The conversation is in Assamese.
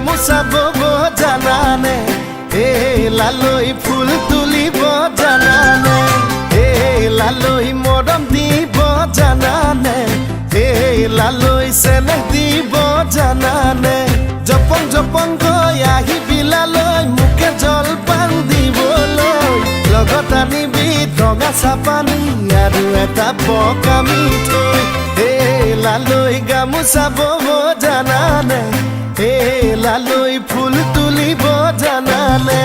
গামোচা বব জানানে লালৈ ফুল তুলিব জানানে লালৈ মৰম দিব জানানে লালৈ চেনেহ দিব জানানে জপং জপং গৈ আহিবি লালৈ মোকে জলপান দিবলৈ লগত আনিবি ৰঙা চাপানী আৰু এটা পকা মিঠৈ লালৈ গামোচা বব জানানে লালৈ ফুল তুলিব জানানে